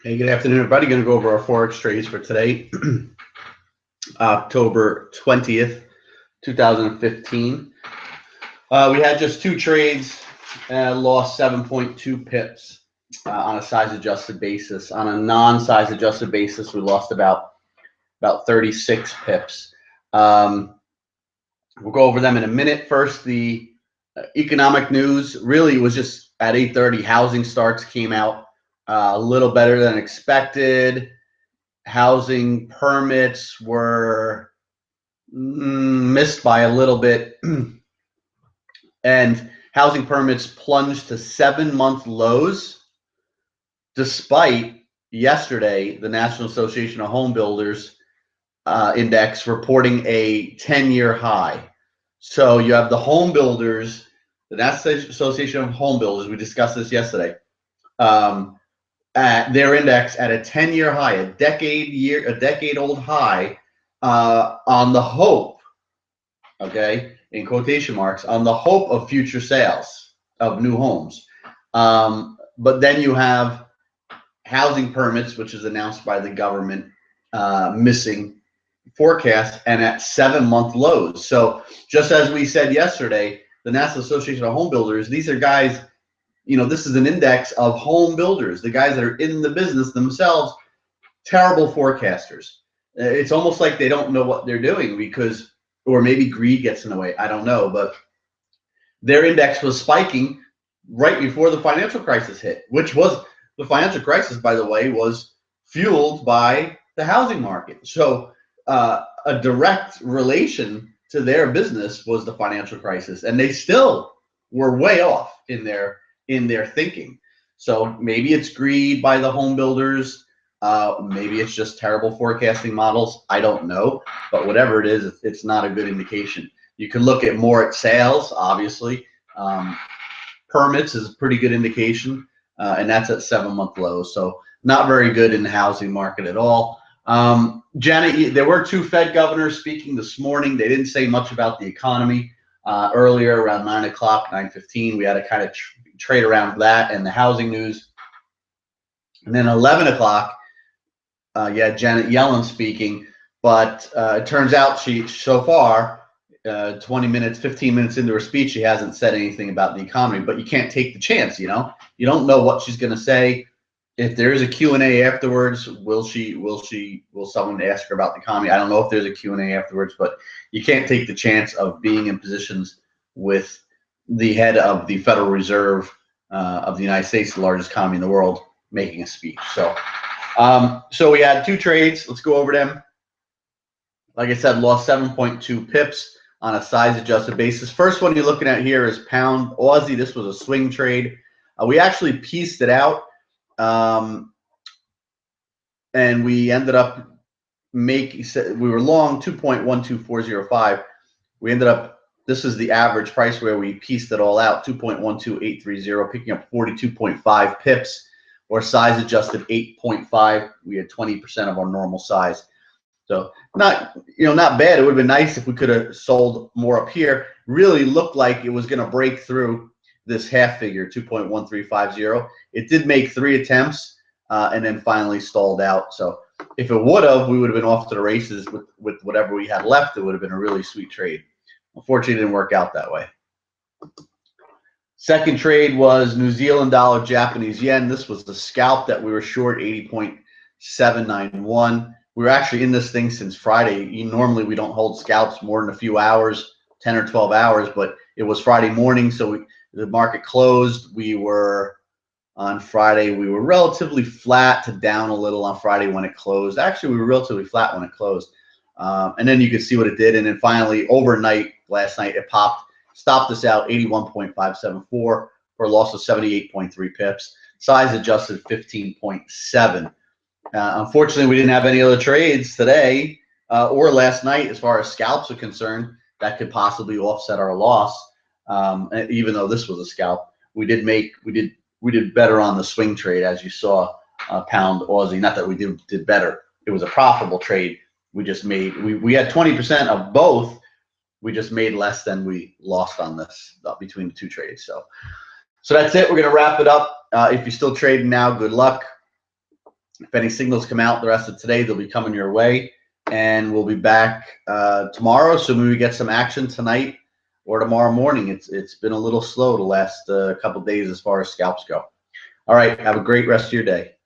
Hey, good afternoon, everybody. Going to go over our Forex trades for today, October 20th, 2015. We had just two trades, lost 7.2 pips on a size-adjusted basis. On a non-size-adjusted basis, we lost about 36 pips. We'll go over them in a minute. First, the economic news really was just at 8:30. Housing starts came out a little better than expected. Housing permits were missed by a little bit, and housing permits plunged to 7-month lows, despite yesterday the National Association of Home Builders index reporting a 10-year high. So you have the home builders, the National Association of Home Builders, we discussed this yesterday, at their index at a 10-year high, a decade-old high, on the hope, okay, in quotation marks, on the hope of future sales of new homes. But then you have housing permits, which is announced by the government, missing forecast and at 7-month lows. So just as we said yesterday, the National Association of Home Builders, these are guys, this is an index of home builders, the guys that are in the business themselves, terrible forecasters. It's almost like they don't know what they're doing because, or maybe greed gets in the way, I don't know, but their index was spiking right before the financial crisis hit, which was, the financial crisis, by the way, was fueled by the housing market. So a direct relation to their business was the financial crisis, and they still were way off in their thinking. So maybe it's greed by the home builders, maybe it's just terrible forecasting models, I don't know, but whatever it is, it's not a good indication. You can look at more at sales, obviously. Permits is a pretty good indication, and that's at 7-month lows, so not very good in the housing market at all. Janet, there were two Fed governors speaking this morning. They didn't say much about the economy. Earlier around 9 o'clock, 9:15, we had to kind of trade around that and the housing news. And then 11 o'clock, Janet Yellen speaking, but it turns out she, so far, 20 minutes, 15 minutes into her speech, she hasn't said anything about the economy, but you can't take the chance, you don't know what she's going to say. If there is a Q&A afterwards, will someone ask her about the economy? I don't know if there's a Q&A afterwards, but you can't take the chance of being in positions with the head of the Federal Reserve of the United States, the largest economy in the world, making a speech. So we had two trades. Let's go over them. Like I said, lost 7.2 pips on a size-adjusted basis. First one you're looking at here is pound Aussie. This was a swing trade. We actually pieced it out, and we ended up we were long 2.12405. We ended up, this is the average price where we pieced it all out, 2.12830, picking up 42.5 pips, or size adjusted 8.5. We had 20% of our normal size. So not bad. It would have been nice if we could have sold more up here. Really looked like it was going to break through this half figure, 2.1350. It did make 3 attempts and then finally stalled out. So if it would have, we would have been off to the races with whatever we had left. It would have been a really sweet trade. Unfortunately, it didn't work out that way. Second trade was New Zealand dollar, Japanese yen. This was the scalp that we were short, 80.791. We were actually in this thing since Friday. Normally, we don't hold scalps more than a few hours, 10 or 12 hours, but it was Friday morning, so the market closed. On Friday, we were relatively flat to down a little on Friday when it closed. Actually, we were relatively flat when it closed. And then you could see what it did. And then finally, overnight, last night, it popped, stopped us out 81.574 for a loss of 78.3 pips. Size adjusted 15.7. Unfortunately, we didn't have any other trades today or last night as far as scalps are concerned that could possibly offset our loss. Even though this was a scalp, we did better on the swing trade, as you saw, pound Aussie. Not that we did better. It was a profitable trade. We just made, we had 20% of both. We just made less than we lost on this between the two trades. So that's it. We're going to wrap it up. If you're still trading now, good luck. If any signals come out the rest of today, they'll be coming your way. And we'll be back tomorrow, assuming we get some action tonight or tomorrow morning. It's been a little slow the last couple days as far as scalps go. All right, have a great rest of your day.